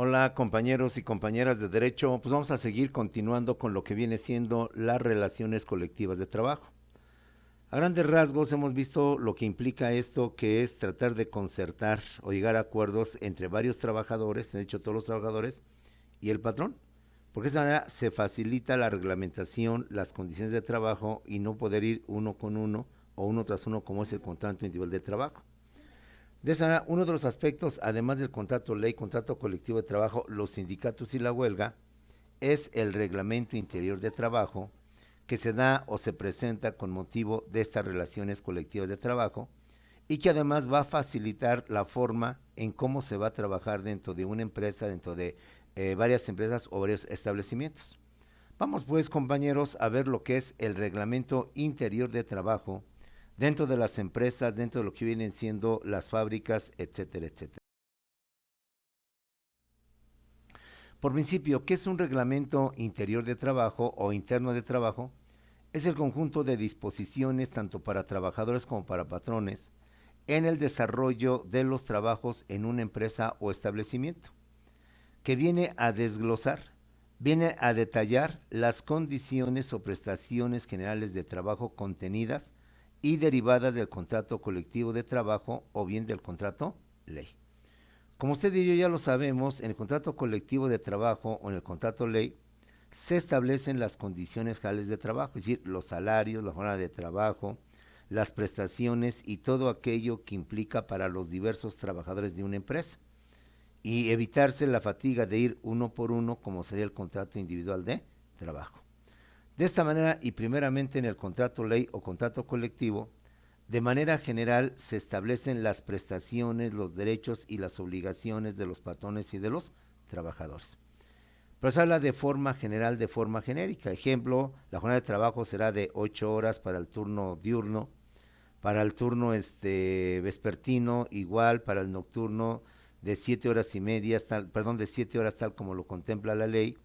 Hola compañeros y compañeras de derecho, pues vamos a seguir continuando con lo que viene siendo las relaciones colectivas de trabajo. A grandes rasgos hemos visto lo que implica esto, que es tratar de concertar o llegar a acuerdos entre varios trabajadores, de hecho todos los trabajadores, y el patrón. Porque de esa manera se facilita la reglamentación, las condiciones de trabajo y no poder ir uno con uno o uno tras uno como es el contrato individual de trabajo. De esa manera, uno de los aspectos, además del contrato ley, contrato colectivo de trabajo, los sindicatos y la huelga, es el reglamento interior de trabajo que se da o se presenta con motivo de estas relaciones colectivas de trabajo y que además va a facilitar la forma en cómo se va a trabajar dentro de una empresa, dentro de varias empresas o varios establecimientos. Vamos pues compañeros a ver lo que es el reglamento interior de trabajo dentro de las empresas, dentro de lo que vienen siendo las fábricas, etcétera, etcétera. Por principio, ¿qué es un reglamento interior de trabajo o interno de trabajo? Es el conjunto de disposiciones tanto para trabajadores como para patrones en el desarrollo de los trabajos en una empresa o establecimiento, que viene a desglosar, viene a detallar las condiciones o prestaciones generales de trabajo contenidas y derivadas del contrato colectivo de trabajo o bien del contrato ley. Como usted y yo ya lo sabemos, en el contrato colectivo de trabajo o en el contrato ley se establecen las condiciones generales de trabajo, es decir, los salarios, la jornada de trabajo, las prestaciones y todo aquello que implica para los diversos trabajadores de una empresa y evitarse la fatiga de ir uno por uno como sería el contrato individual de trabajo. De esta manera y primeramente en el contrato ley o contrato colectivo, de manera general se establecen las prestaciones, los derechos y las obligaciones de los patrones y de los trabajadores. Pero se habla de forma general, de forma genérica. Ejemplo, la jornada de trabajo será de 8 horas para el turno diurno, para el turno vespertino igual, para el nocturno de 7 horas y media, perdón, de 7 horas tal como lo contempla la ley,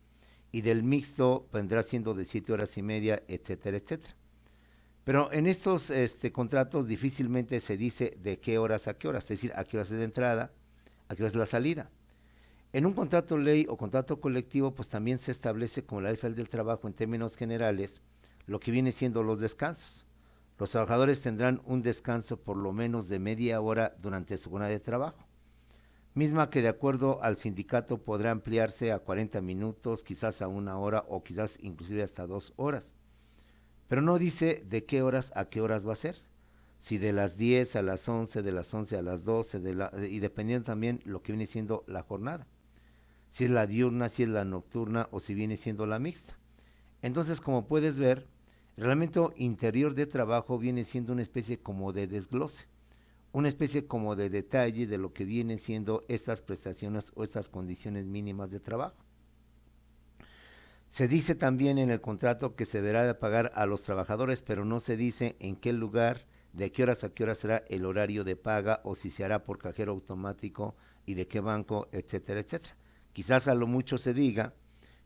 y del mixto vendrá siendo de 7 horas y media, etcétera, etcétera. Pero en estos contratos difícilmente se dice de qué horas a qué horas, es decir, a qué horas es la entrada, a qué horas es la salida. En un contrato ley o contrato colectivo, pues también se establece como la ley federal del trabajo en términos generales lo que viene siendo los descansos. Los trabajadores tendrán un descanso por lo menos de media hora durante su jornada de trabajo, misma que de acuerdo al sindicato podrá ampliarse a 40 minutos, quizás a 1 hora o quizás inclusive hasta 2 horas. Pero no dice de qué horas a qué horas va a ser. Si de las 10 a las 11, de las 11 a las 12, y dependiendo también lo que viene siendo la jornada. Si es la diurna, si es la nocturna o si viene siendo la mixta. Entonces, como puedes ver, el reglamento interior de trabajo viene siendo una especie como de desglose, una especie como de detalle de lo que vienen siendo estas prestaciones o estas condiciones mínimas de trabajo. Se dice también en el contrato que se deberá de pagar a los trabajadores, pero no se dice en qué lugar, de qué horas a qué horas será el horario de paga o si se hará por cajero automático y de qué banco, etcétera, etcétera. Quizás a lo mucho se diga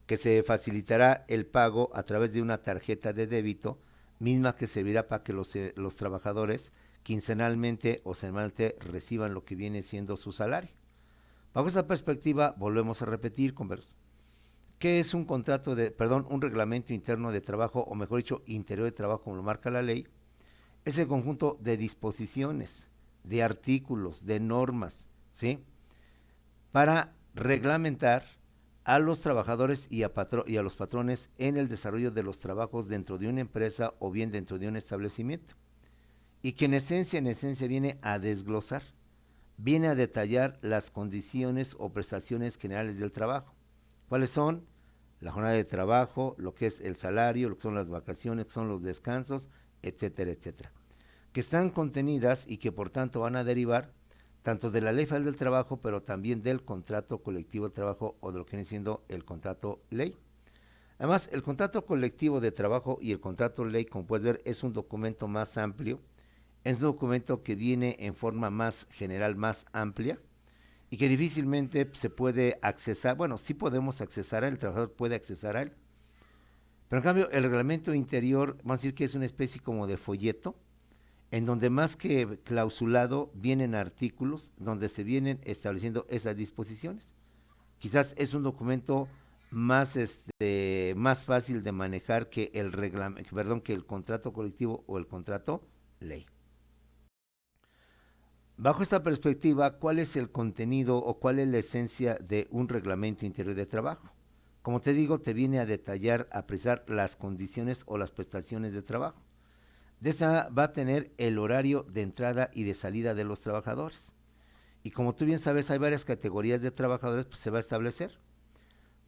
que se facilitará el pago a través de una tarjeta de débito, misma que servirá para que los trabajadores quincenalmente o semanalmente reciban lo que viene siendo su salario. Bajo esta perspectiva, volvemos a repetir, conversos. ¿Qué es un contrato de, perdón, un reglamento interno de trabajo, o mejor dicho, interior de trabajo, como lo marca la ley? Es el conjunto de disposiciones, de artículos, de normas, ¿sí? Para reglamentar a los trabajadores y a los patrones en el desarrollo de los trabajos dentro de una empresa o bien dentro de un establecimiento. Y que en esencia viene a desglosar, viene a detallar las condiciones o prestaciones generales del trabajo. ¿Cuáles son? La jornada de trabajo, lo que es el salario, lo que son las vacaciones, lo que son los descansos, etcétera, etcétera. Que están contenidas y que por tanto van a derivar tanto de la Ley Federal del Trabajo, pero también del contrato colectivo de trabajo o de lo que viene siendo el contrato ley. Además, el contrato colectivo de trabajo y el contrato ley, como puedes ver, es un documento más amplio, es un documento que viene en forma más general, más amplia, y que difícilmente se puede accesar, bueno, sí podemos accesar a él, el trabajador puede accesar a él, pero en cambio el reglamento interior, vamos a decir que es una especie como de folleto, en donde más que clausulado vienen artículos donde se vienen estableciendo esas disposiciones. quizás es un documento más fácil de manejar que que el contrato colectivo o el contrato ley. Bajo esta perspectiva, ¿cuál es el contenido o cuál es la esencia de un reglamento interior de trabajo? Como te digo, te viene a detallar, a precisar las condiciones o las prestaciones de trabajo. De esta va a tener el horario de entrada y de salida de los trabajadores. Y como tú bien sabes, hay varias categorías de trabajadores, pues se va a establecer.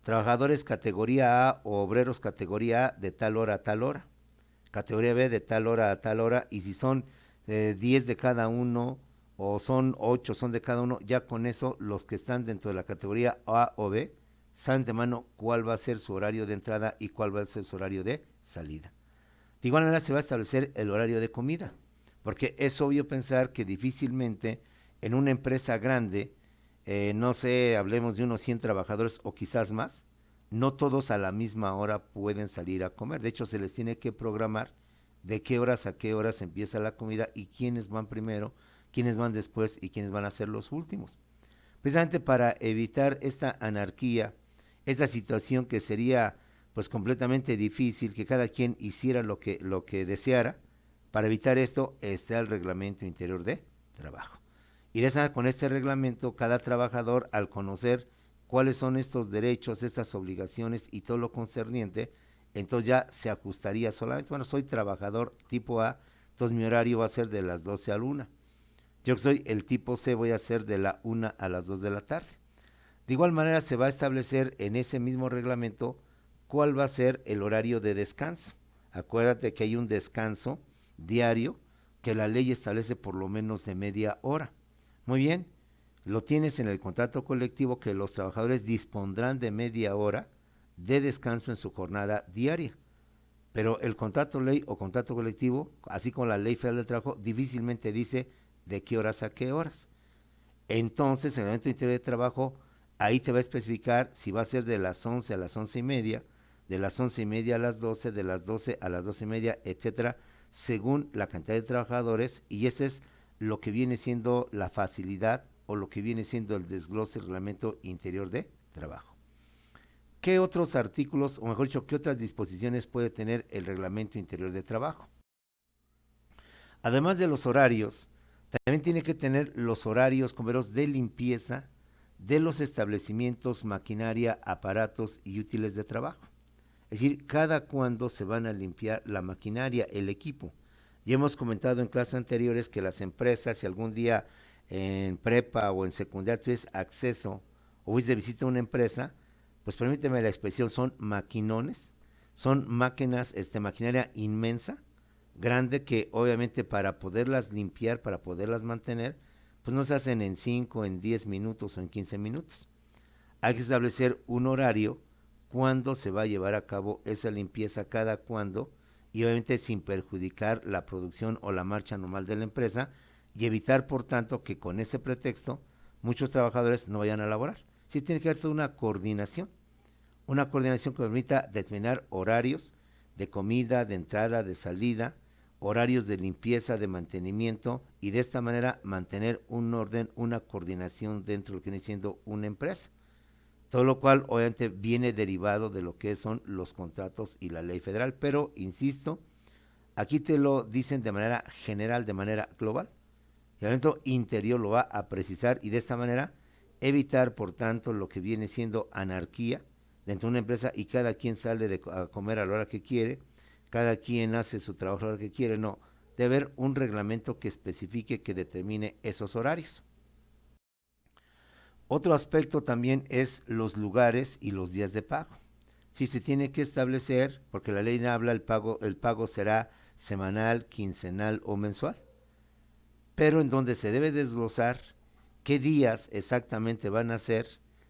Trabajadores categoría A o obreros categoría A de tal hora a tal hora. Categoría B de tal hora a tal hora. Y si son 10 de cada uno o son 8, son de cada uno, ya con eso los que están dentro de la categoría A o B saben de mano cuál va a ser su horario de entrada y cuál va a ser su horario de salida. De igual manera se va a establecer el horario de comida, porque es obvio pensar que difícilmente en una empresa grande, no sé, hablemos de unos 100 trabajadores o quizás más, no todos a la misma hora pueden salir a comer. De hecho, se les tiene que programar de qué horas a qué horas empieza la comida y quiénes van primero, quiénes van después y quiénes van a ser los últimos. Precisamente para evitar esta anarquía, esta situación que sería pues completamente difícil, que cada quien hiciera lo que deseara. Para evitar esto está el reglamento interior de trabajo. Y de esa, con este reglamento, cada trabajador, al conocer cuáles son estos derechos, estas obligaciones y todo lo concerniente, entonces ya se ajustaría solamente, bueno, soy trabajador tipo A, entonces mi horario va a ser de las 12 a la 1. Yo que soy el tipo C, voy a ser de la 1 a las 2 de la tarde. De igual manera se va a establecer en ese mismo reglamento cuál va a ser el horario de descanso. Acuérdate que hay un descanso diario que la ley establece por lo menos de media hora. Muy bien, lo tienes en el contrato colectivo que los trabajadores dispondrán de media hora de descanso en su jornada diaria. Pero el contrato ley o contrato colectivo, así como la ley federal del trabajo, difícilmente dice de qué horas a qué horas. Entonces, el reglamento interior de trabajo, ahí te va a especificar si va a ser de las 11 a las 11:30, de las 11:30 a las 12, de las 12 a las 12:30, etcétera, según la cantidad de trabajadores, y ese es lo que viene siendo la facilidad o lo que viene siendo el desglose del reglamento interior de trabajo. ¿Qué otros artículos, o mejor dicho, qué otras disposiciones puede tener el reglamento interior de trabajo? Además de los horarios, también tiene que tener los horarios, comeros, de limpieza de los establecimientos, maquinaria, aparatos y útiles de trabajo. Es decir, cada cuándo se van a limpiar la maquinaria, el equipo. Ya hemos comentado en clases anteriores que las empresas, si algún día en prepa o en secundaria tienes acceso o fuiste de visita a una empresa, pues permíteme la expresión, son maquinones, son máquinas, maquinaria inmensa, grande, que obviamente para poderlas limpiar, para poderlas mantener, pues no se hacen en 5, en 10 minutos o en 15 minutos. Hay que establecer un horario cuándo se va a llevar a cabo esa limpieza, cada cuándo, y obviamente sin perjudicar la producción o la marcha normal de la empresa, y evitar, por tanto, que con ese pretexto muchos trabajadores no vayan a laborar. Sí tiene que haber toda una coordinación que permita determinar horarios de comida, de entrada, de salida, horarios de limpieza, de mantenimiento, y de esta manera mantener un orden, una coordinación dentro de lo que viene siendo una empresa. Todo lo cual obviamente viene derivado de lo que son los contratos y la ley federal, pero insisto, aquí te lo dicen de manera general, de manera global. El reglamento interior lo va a precisar y de esta manera evitar, por tanto, lo que viene siendo anarquía dentro de una empresa y cada quien sale a comer a la hora que quiere, cada quien hace su trabajo a la hora que quiere. No, debe haber un reglamento que especifique, que determine esos horarios. Otro aspecto también es los lugares y los días de pago. Sí, se tiene que establecer, porque la ley habla, el pago será semanal, quincenal o mensual, pero en donde se debe desglosar qué días exactamente van a ser,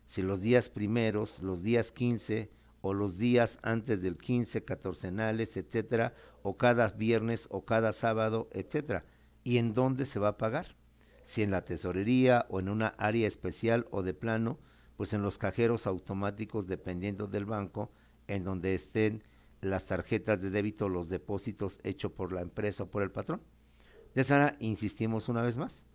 si los días primeros, los días 15 o los días antes del 15, catorcenales, etcétera, o cada viernes o cada sábado, etcétera, y en dónde se va a pagar, si en la tesorería o en una área especial o de plano, pues en los cajeros automáticos dependiendo del banco en donde estén las tarjetas de débito, los depósitos hechos por la empresa o por el patrón. De esa manera, insistimos una vez más,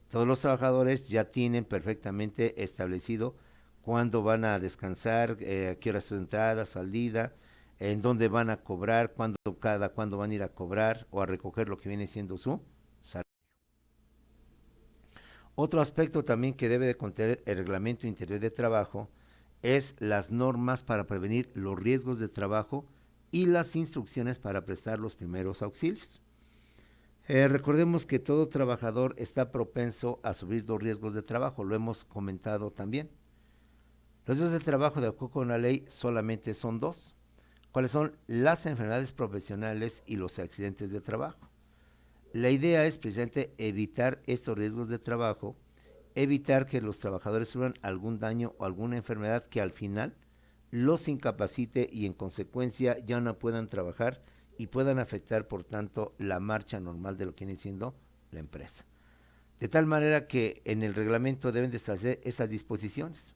todos los trabajadores ya tienen perfectamente establecido cuándo van a descansar, a qué hora es su entrada, salida, en dónde van a cobrar, cuándo van a ir a cobrar o a recoger lo que viene siendo su salario. Otro aspecto también que debe de contener el Reglamento Interior de Trabajo es las normas para prevenir los riesgos de trabajo y las instrucciones para prestar los primeros auxilios. Recordemos que todo trabajador está propenso a sufrir los riesgos de trabajo, lo hemos comentado también. Los riesgos de trabajo, de acuerdo con la ley, solamente son dos. ¿Cuáles son? Las enfermedades profesionales y los accidentes de trabajo. La idea es precisamente evitar estos riesgos de trabajo, evitar que los trabajadores sufran algún daño o alguna enfermedad que al final los incapacite y en consecuencia ya no puedan trabajar y puedan afectar, por tanto, la marcha normal de lo que viene siendo la empresa. De tal manera que en el reglamento deben de establecer esas disposiciones.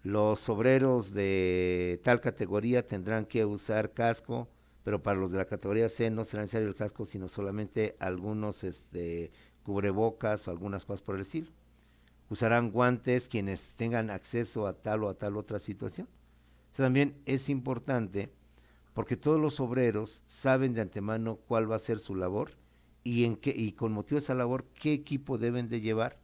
Los obreros de tal categoría tendrán que usar casco, pero para los de la categoría C no será necesario el casco, sino solamente algunos cubrebocas o algunas cosas por el estilo. Usarán guantes quienes tengan acceso a tal o a tal otra situación. Eso también es importante porque todos los obreros saben de antemano cuál va a ser su labor y con motivo de esa labor qué equipo deben de llevar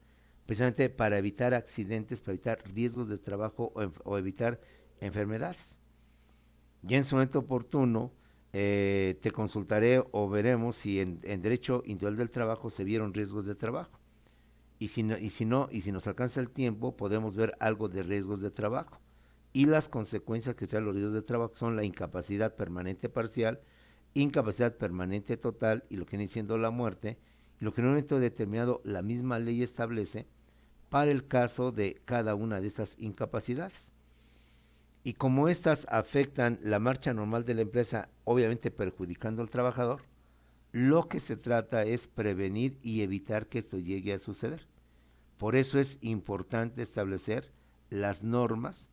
precisamente para evitar accidentes, para evitar riesgos de trabajo o evitar enfermedades. Ya en su momento oportuno te consultaré o veremos si en Derecho Individual del Trabajo se vieron riesgos de trabajo. Y si nos alcanza el tiempo, podemos ver algo de riesgos de trabajo. Y las consecuencias que traen los riesgos de trabajo son la incapacidad permanente parcial, incapacidad permanente total y lo que viene siendo la muerte, y lo que en un momento determinado la misma ley establece para el caso de cada una de estas incapacidades. Y como estas afectan la marcha normal de la empresa, obviamente perjudicando al trabajador, lo que se trata es prevenir y evitar que esto llegue a suceder. Por eso es importante establecer las normas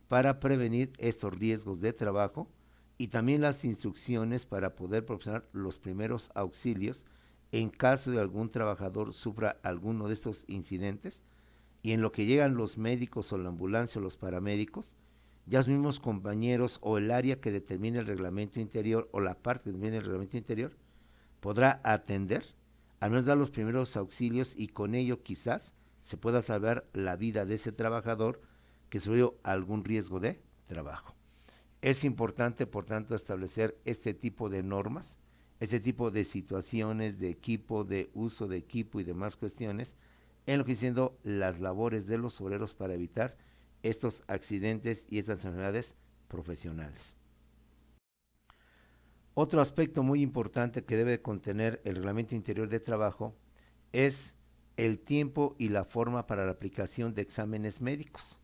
para prevenir estos riesgos de trabajo y también las instrucciones para poder proporcionar los primeros auxilios en caso de algún trabajador sufra alguno de estos incidentes, y en lo que llegan los médicos o la ambulancia o los paramédicos, ya los mismos compañeros o el área que determine el reglamento interior o la parte que determine el reglamento interior podrá atender, al menos dar los primeros auxilios y con ello quizás se pueda salvar la vida de ese trabajador que sufrió algún riesgo de trabajo. Es importante, por tanto, establecer este tipo de normas, este tipo de situaciones de equipo, de uso de equipo y demás cuestiones, en lo que siendo las labores de los obreros para evitar estos accidentes y estas enfermedades profesionales. Otro aspecto muy importante que debe contener el Reglamento Interior de Trabajo es el tiempo y la forma para la aplicación de exámenes médicos,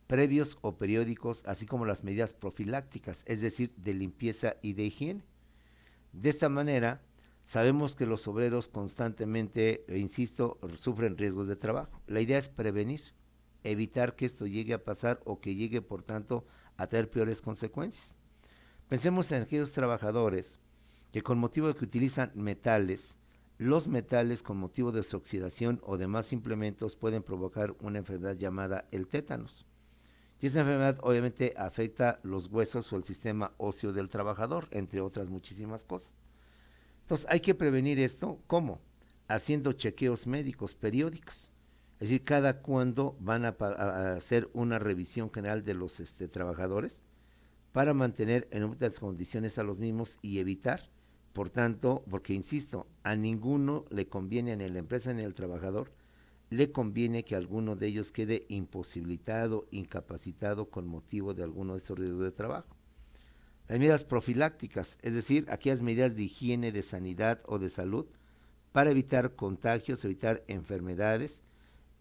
previos o periódicos, así como las medidas profilácticas, es decir, de limpieza y de higiene. De esta manera, sabemos que los obreros constantemente, insisto, sufren riesgos de trabajo. La idea es prevenir, evitar que esto llegue a pasar o que llegue, por tanto, a tener peores consecuencias. Pensemos en aquellos trabajadores que con motivo de que utilizan metales, los metales con motivo de su oxidación o demás implementos pueden provocar una enfermedad llamada el tétanos. Y esta enfermedad obviamente afecta los huesos o el sistema óseo del trabajador, entre otras muchísimas cosas. Entonces hay que prevenir esto, ¿cómo? Haciendo chequeos médicos periódicos. Es decir, cada cuándo van a hacer una revisión general de los trabajadores para mantener en óptimas condiciones a los mismos y evitar, por tanto, porque insisto, a ninguno le conviene, ni a la empresa ni al trabajador, le conviene que alguno de ellos quede imposibilitado, incapacitado con motivo de alguno de estos riesgos de trabajo. Las medidas profilácticas, es decir, aquellas medidas de higiene, de sanidad o de salud para evitar contagios, evitar enfermedades,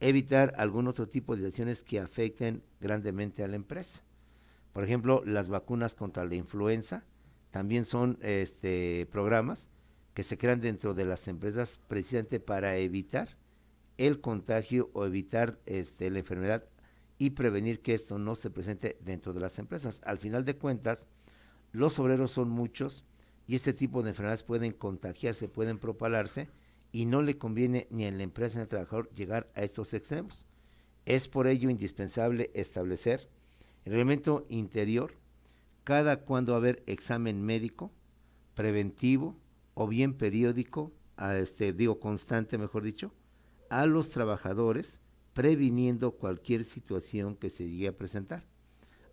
evitar algún otro tipo de acciones que afecten grandemente a la empresa. Por ejemplo, las vacunas contra la influenza también son programas que se crean dentro de las empresas precisamente para evitar el contagio o evitar la enfermedad y prevenir que esto no se presente dentro de las empresas. Al final de cuentas, los obreros son muchos y este tipo de enfermedades pueden contagiarse, pueden propalarse y no le conviene ni a la empresa ni al trabajador llegar a estos extremos. Es por ello indispensable establecer el reglamento interior cada cuando va a haber examen médico, preventivo o bien periódico, constante, mejor dicho, a los trabajadores, previniendo cualquier situación que se llegue a presentar,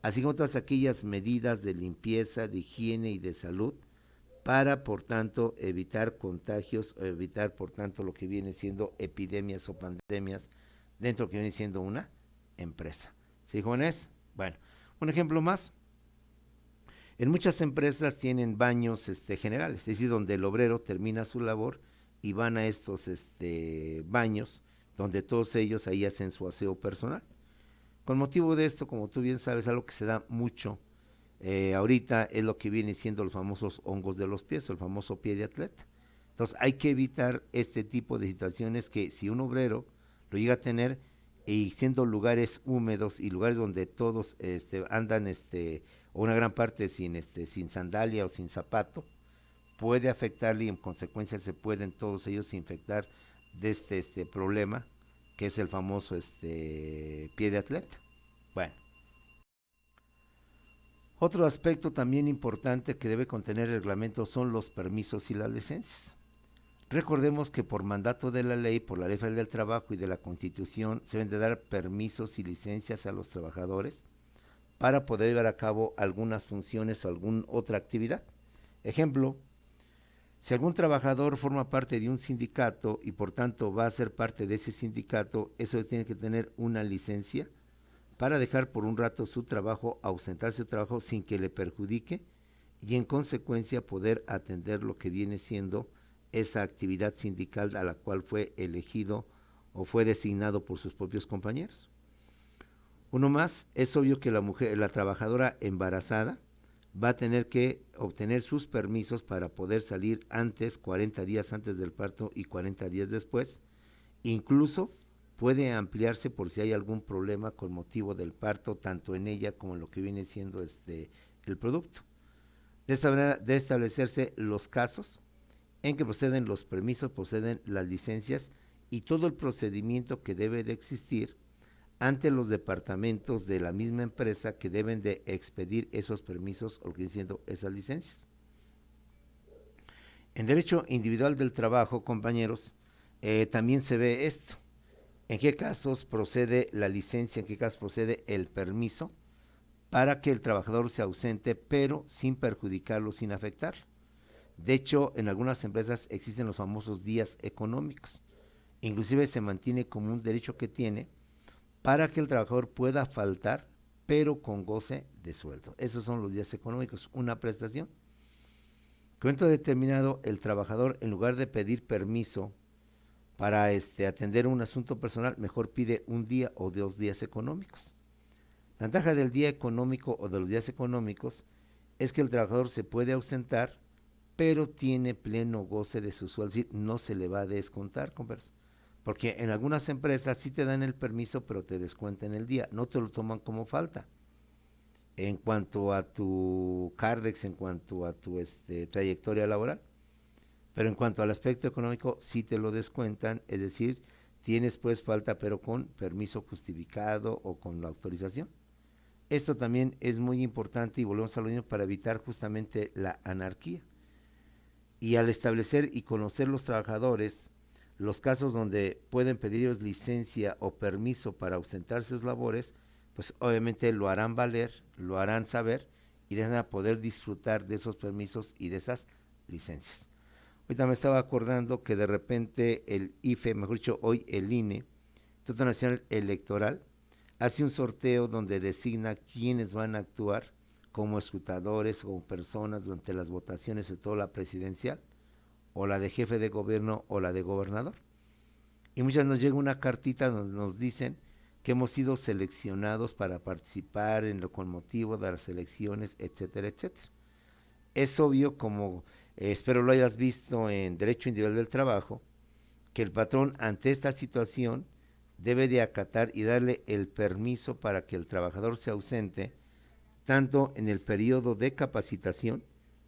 así como todas aquellas medidas de limpieza, de higiene y de salud para, por tanto, evitar contagios o evitar, por tanto, lo que viene siendo epidemias o pandemias dentro de lo que viene siendo una empresa. ¿Sí, jóvenes? Bueno, un ejemplo más. En muchas empresas tienen baños generales, es decir, donde el obrero termina su labor y van a estos baños donde todos ellos ahí hacen su aseo personal. Con motivo de esto, como tú bien sabes, algo que se da mucho ahorita es lo que viene siendo los famosos hongos de los pies, o el famoso pie de atleta. Entonces hay que evitar este tipo de situaciones que si un obrero lo llega a tener y siendo lugares húmedos y lugares donde todos andan o una gran parte sin sandalia o sin zapato, puede afectarle y en consecuencia se pueden todos ellos infectar de este problema que es el famoso pie de atleta. Bueno, otro aspecto también importante que debe contener el reglamento son los permisos y las licencias. Recordemos que por mandato de la ley, por la Ley Federal del Trabajo y de la Constitución, se deben de dar permisos y licencias a los trabajadores para poder llevar a cabo algunas funciones o alguna otra actividad. Ejemplo, si algún trabajador forma parte de un sindicato y por tanto va a ser parte de ese sindicato, eso tiene que tener una licencia para dejar por un rato su trabajo, ausentarse su trabajo sin que le perjudique y en consecuencia poder atender lo que viene siendo esa actividad sindical a la cual fue elegido o fue designado por sus propios compañeros. Uno más, es obvio que la trabajadora embarazada va a tener que obtener sus permisos para poder salir antes, 40 días antes del parto y 40 días después. Incluso puede ampliarse por si hay algún problema con motivo del parto, tanto en ella como en lo que viene siendo el producto. De esta manera debe establecerse los casos en que proceden los permisos, proceden las licencias y todo el procedimiento que debe de existir ante los departamentos de la misma empresa que deben de expedir esos permisos o diciendo esas licencias. En derecho individual del trabajo, compañeros, también se ve esto. ¿En qué casos procede la licencia? ¿En qué casos procede el permiso? Para que el trabajador se ausente, pero sin perjudicarlo, sin afectarlo. De hecho, en algunas empresas existen los famosos días económicos. Inclusive se mantiene como un derecho que tiene para que el trabajador pueda faltar, pero con goce de sueldo. Esos son los días económicos, una prestación. En un momento determinado, el trabajador, en lugar de pedir permiso para atender un asunto personal, mejor pide un día o 2 días económicos. La ventaja del día económico o de los días económicos es que el trabajador se puede ausentar, pero tiene pleno goce de su sueldo, es decir, no se le va a descontar, converso. Porque en algunas empresas sí te dan el permiso, pero te descuentan el día, no te lo toman como falta. En cuanto a tu Cardex, en cuanto a tu trayectoria laboral, pero en cuanto al aspecto económico sí te lo descuentan, es decir, tienes pues falta pero con permiso justificado o con la autorización. Esto también es muy importante y volvemos a lo mismo para evitar justamente la anarquía. Y al establecer y conocer los trabajadores los casos donde pueden pedir ellos licencia o permiso para ausentarse sus labores, pues obviamente lo harán valer, lo harán saber y dejan poder disfrutar de esos permisos y de esas licencias. Ahorita me estaba acordando que de repente el IFE, mejor dicho, hoy el INE, Instituto Nacional Electoral, hace un sorteo donde designa quiénes van a actuar como escrutadores o personas durante las votaciones, sobre todo la presidencial, o la de jefe de gobierno o la de gobernador. Y muchas nos llega una cartita donde nos dicen que hemos sido seleccionados para participar en lo con motivo de las elecciones, etcétera, etcétera. Es obvio, como espero lo hayas visto en Derecho Individual del Trabajo, que el patrón ante esta situación debe de acatar y darle el permiso para que el trabajador se ausente tanto en el periodo de capacitación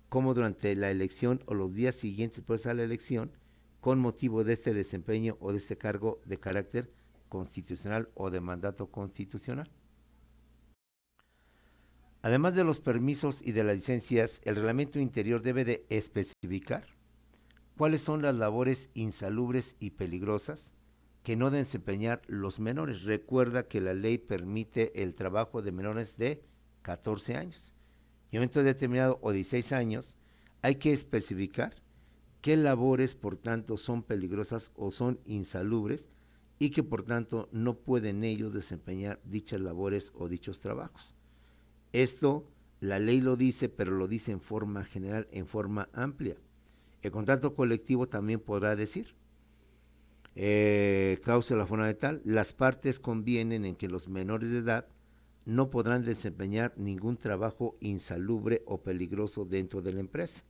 como durante la elección o los días siguientes después a la elección con motivo de este desempeño o de este cargo de carácter constitucional o de mandato constitucional. Además de los permisos y de las licencias, el reglamento interior debe de especificar cuáles son las labores insalubres y peligrosas que no deben desempeñar los menores. Recuerda que la ley permite el trabajo de menores de 14 años. Y en un momento determinado o 16 años, hay que especificar qué labores, por tanto, son peligrosas o son insalubres y que, por tanto, no pueden ellos desempeñar dichas labores o dichos trabajos. Esto, la ley lo dice, pero lo dice en forma general, en forma amplia. El contrato colectivo también podrá decir, cláusula fundamental, las partes convienen en que los menores de edad no podrán desempeñar ningún trabajo insalubre o peligroso dentro de la empresa,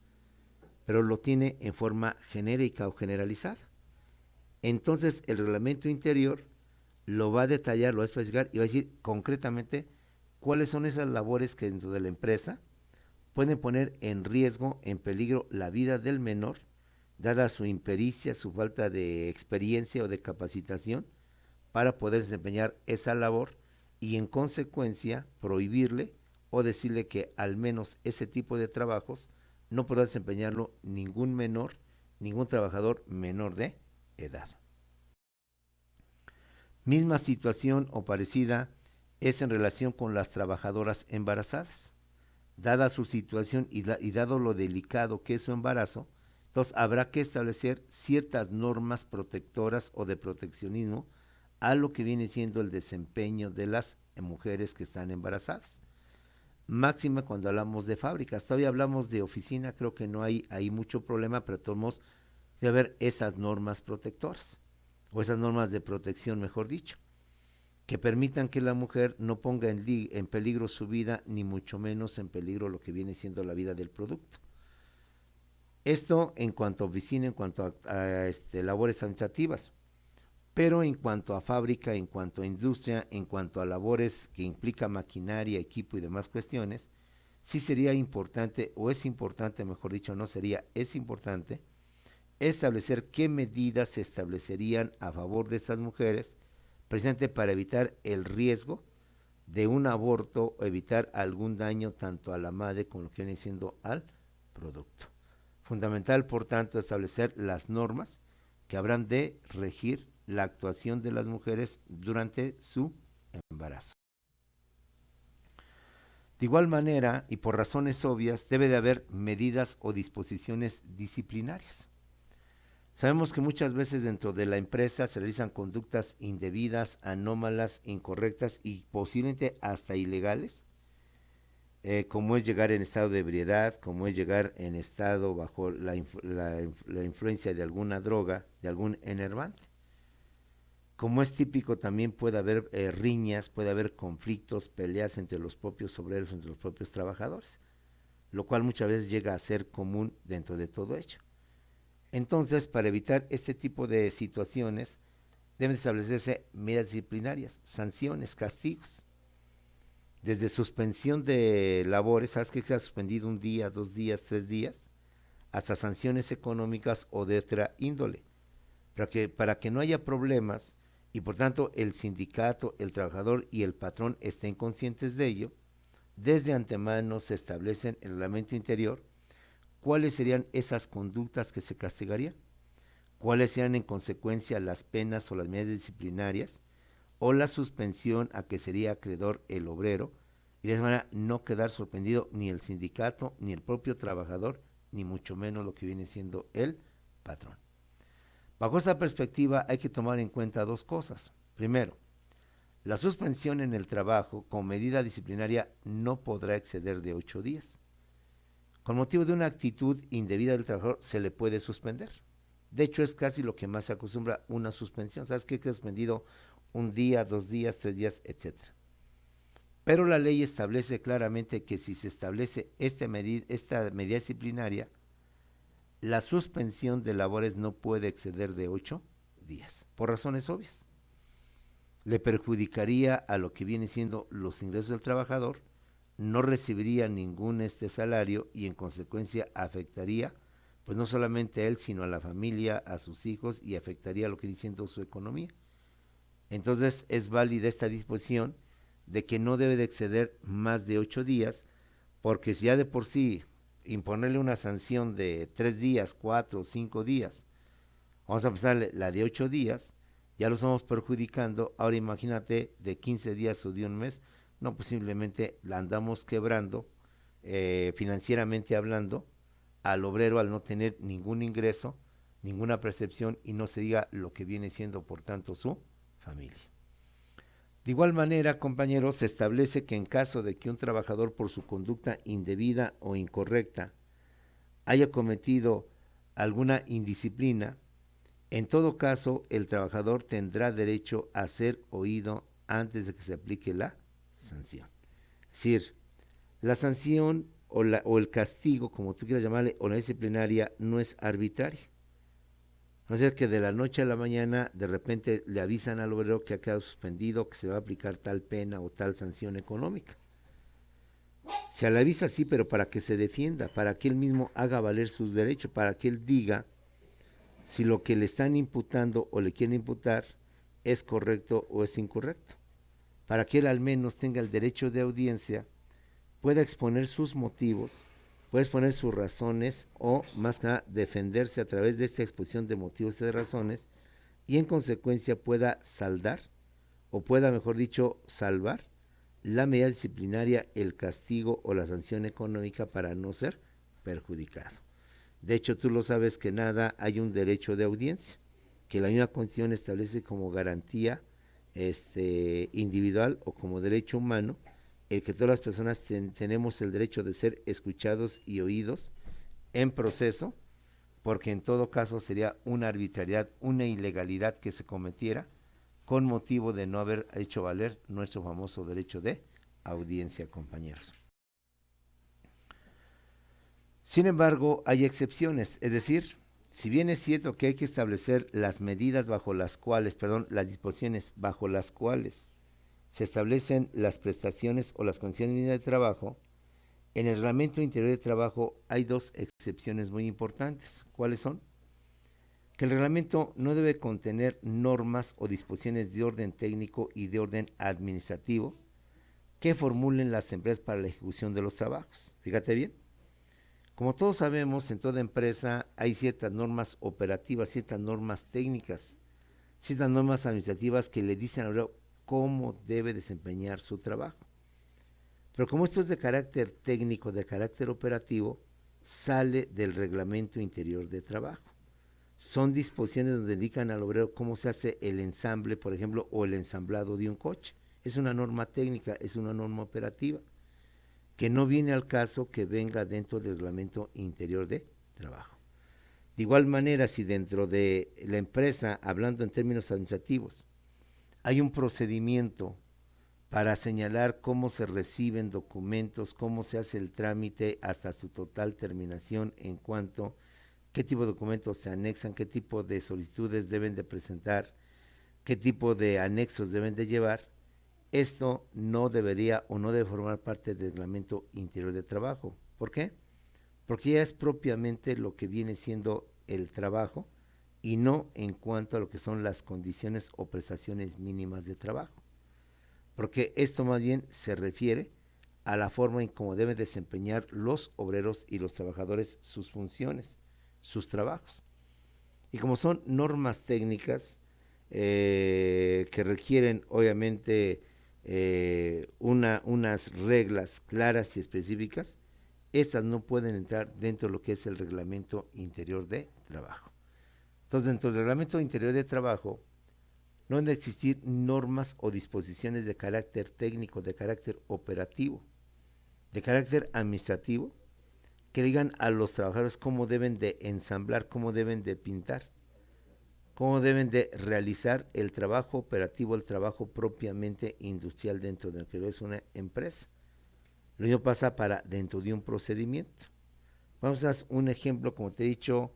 pero lo tiene en forma genérica o generalizada. Entonces el reglamento interior lo va a detallar, lo va a especificar y va a decir concretamente cuáles son esas labores que dentro de la empresa pueden poner en riesgo, en peligro la vida del menor, dada su impericia, su falta de experiencia o de capacitación para poder desempeñar esa labor y en consecuencia prohibirle o decirle que al menos ese tipo de trabajos no podrá desempeñarlo ningún menor, ningún trabajador menor de edad. Misma situación o parecida es en relación con las trabajadoras embarazadas. Dada su situación y dado lo delicado que es su embarazo, entonces habrá que establecer ciertas normas protectoras o de proteccionismo a lo que viene siendo el desempeño de las mujeres que están embarazadas. Máxima cuando hablamos de fábricas, todavía hablamos de oficina, creo que no hay mucho problema, pero de todos modos debe haber esas normas protectoras, o esas normas de protección, mejor dicho, que permitan que la mujer no ponga en peligro su vida, ni mucho menos en peligro lo que viene siendo la vida del producto. Esto en cuanto a oficina, en cuanto a labores administrativas, pero en cuanto a fábrica, en cuanto a industria, en cuanto a labores que implica maquinaria, equipo y demás cuestiones, sí sería importante, o es importante, mejor dicho, no sería, es importante establecer qué medidas se establecerían a favor de estas mujeres, precisamente para evitar el riesgo de un aborto o evitar algún daño tanto a la madre como lo que viene siendo al producto. Fundamental, por tanto, establecer las normas que habrán de regir la actuación de las mujeres durante su embarazo. De igual manera, y por razones obvias, debe de haber medidas o disposiciones disciplinarias. Sabemos que muchas veces dentro de la empresa se realizan conductas indebidas, anómalas, incorrectas y posiblemente hasta ilegales, como es llegar en estado de ebriedad, como es llegar en estado bajo la influencia de alguna droga, de algún enervante. Como es típico, también puede haber riñas, puede haber conflictos, peleas entre los propios obreros, entre los propios trabajadores, lo cual muchas veces llega a ser común dentro de todo ello. Entonces, para evitar este tipo de situaciones, deben establecerse medidas disciplinarias, sanciones, castigos. Desde suspensión de labores, ¿sabes que se ha suspendido un día, 2 días, 3 días? Hasta sanciones económicas o de otra índole. Para que no haya problemas y por tanto el sindicato, el trabajador y el patrón estén conscientes de ello, desde antemano se establecen en el reglamento interior cuáles serían esas conductas que se castigarían, cuáles serían en consecuencia las penas o las medidas disciplinarias o la suspensión a que sería acreedor el obrero y de esa manera no quedar sorprendido ni el sindicato, ni el propio trabajador, ni mucho menos lo que viene siendo el patrón. Bajo esta perspectiva hay que tomar en cuenta 2 cosas. Primero, la suspensión en el trabajo como medida disciplinaria no podrá exceder de 8 días. Con motivo de una actitud indebida del trabajador se le puede suspender. De hecho, es casi lo que más se acostumbra, una suspensión. ¿Sabes qué? Que ha suspendido 1 día, 2 días, 3 días, etcétera. Pero la ley establece claramente que si se establece esta medida disciplinaria, la suspensión de labores no puede exceder de 8 días, por razones obvias. Le perjudicaría a lo que viene siendo los ingresos del trabajador, no recibiría ningún salario y en consecuencia afectaría, pues no solamente a él, sino a la familia, a sus hijos y afectaría lo que viene siendo su economía. entonces es válida esta disposición de que no debe de exceder más de 8 días, porque si ya de por sí imponerle una sanción de 3 días, 4 o 5 días, vamos a pasarle la de 8 días, ya lo estamos perjudicando. Ahora imagínate de 15 días o de un mes, no, pues simplemente la andamos quebrando, financieramente hablando, al obrero al no tener ningún ingreso, ninguna percepción y no se diga lo que viene siendo por tanto su familia. De igual manera, compañeros, se establece que en caso de que un trabajador por su conducta indebida o incorrecta haya cometido alguna indisciplina, en todo caso el trabajador tendrá derecho a ser oído antes de que se aplique la sanción. Es decir, la sanción o el castigo, como tú quieras llamarle, o la disciplinaria, no es arbitraria. No es que de la noche a la mañana de repente le avisan al obrero que ha quedado suspendido, que se va a aplicar tal pena o tal sanción económica. Se le avisa sí, pero para que se defienda, para que él mismo haga valer sus derechos, para que él diga si lo que le están imputando o le quieren imputar es correcto o es incorrecto. Para que él al menos tenga el derecho de audiencia, pueda exponer sus motivos, puede exponer sus razones o más que nada defenderse a través de esta exposición de motivos y de razones y en consecuencia pueda saldar o pueda, mejor dicho, salvar la medida disciplinaria, el castigo o la sanción económica para no ser perjudicado. De hecho, tú lo sabes que nada hay un derecho de audiencia, que la misma Constitución establece como garantía individual o como derecho humano el que todas las personas tenemos el derecho de ser escuchados y oídos en proceso, porque en todo caso sería una arbitrariedad, una ilegalidad que se cometiera con motivo de no haber hecho valer nuestro famoso derecho de audiencia, compañeros. Sin embargo, hay excepciones, es decir, si bien es cierto que hay que establecer las medidas bajo las cuales, perdón, las disposiciones bajo las cuales se establecen las prestaciones o las condiciones mínimas de trabajo, en el Reglamento Interior de Trabajo hay dos excepciones muy importantes. ¿Cuáles son? Que el reglamento no debe contener normas o disposiciones de orden técnico y de orden administrativo que formulen las empresas para la ejecución de los trabajos. Fíjate bien. Como todos sabemos, en toda empresa hay ciertas normas operativas, ciertas normas técnicas, ciertas normas administrativas que le dicen al obrero cómo debe desempeñar su trabajo. Pero como esto es de carácter técnico, de carácter operativo, sale del Reglamento Interior de Trabajo. Son disposiciones donde indican al obrero cómo se hace el ensamble, por ejemplo, o el ensamblado de un coche. Es una norma técnica, es una norma operativa, que no viene al caso que venga dentro del Reglamento Interior de Trabajo. De igual manera, si dentro de la empresa, hablando en términos administrativos, hay un procedimiento para señalar cómo se reciben documentos, cómo se hace el trámite hasta su total terminación en cuanto qué tipo de documentos se anexan, qué tipo de solicitudes deben de presentar, qué tipo de anexos deben de llevar. Esto no debería o no debe formar parte del Reglamento Interior de Trabajo. ¿Por qué? Porque ya es propiamente lo que viene siendo el trabajo y no en cuanto a lo que son las condiciones o prestaciones mínimas de trabajo. Porque esto más bien se refiere a la forma en cómo deben desempeñar los obreros y los trabajadores sus funciones, sus trabajos. Y como son normas técnicas que requieren obviamente unas reglas claras y específicas, estas no pueden entrar dentro de lo que es el Reglamento Interior de Trabajo. Entonces, dentro del Reglamento Interior de Trabajo, no deben existir normas o disposiciones de carácter técnico, de carácter operativo, de carácter administrativo, que digan a los trabajadores cómo deben de ensamblar, cómo deben de pintar, cómo deben de realizar el trabajo operativo, el trabajo propiamente industrial dentro de lo que es una empresa. Lo mismo pasa para dentro de un procedimiento. Vamos a hacer un ejemplo, como te he dicho,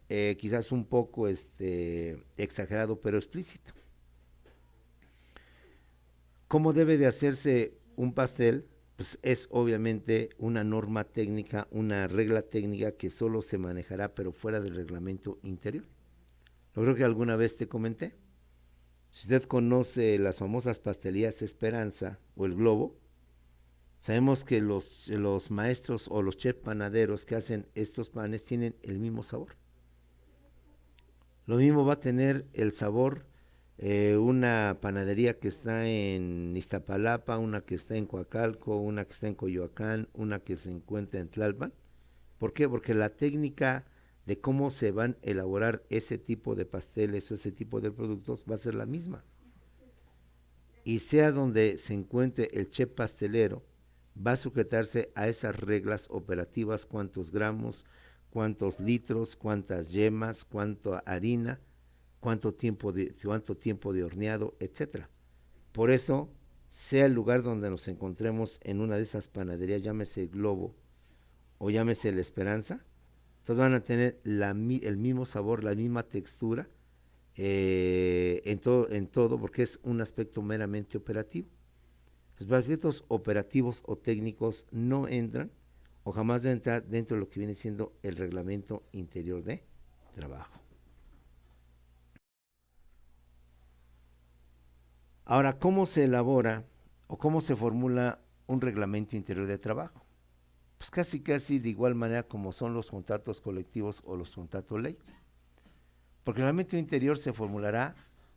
quizás un poco exagerado, pero explícito. ¿Cómo debe de hacerse un pastel? Pues es obviamente una norma técnica, una regla técnica que solo se manejará, pero fuera del reglamento interior. Lo creo que alguna vez te comenté. Si usted conoce las famosas pastelerías Esperanza o el Globo, sabemos que los maestros o los chefs panaderos que hacen estos panes tienen el mismo sabor. Lo mismo va a tener el sabor una panadería que está en Iztapalapa, una que está en Coacalco, una que está en Coyoacán, una que se encuentra en Tlalpan. ¿Por qué? Porque la técnica de cómo se van a elaborar ese tipo de pasteles o ese tipo de productos va a ser la misma. Y sea donde se encuentre el chef pastelero, va a sujetarse a esas reglas operativas, cuántos gramos, cuántos litros, cuántas yemas, cuánta harina, cuánto tiempo de horneado, etcétera. Por eso, sea el lugar donde nos encontremos en una de esas panaderías, llámese Globo o llámese La Esperanza, todos van a tener el mismo sabor, la misma textura, en todo, porque es un aspecto meramente operativo. Los aspectos operativos o técnicos no entran o jamás deben entrar dentro de lo que viene siendo el reglamento interior de trabajo. Ahora, ¿cómo se elabora o cómo se formula un reglamento interior de trabajo? Pues casi de igual manera como son los contratos colectivos o los contratos ley. Porque el reglamento interior se formulará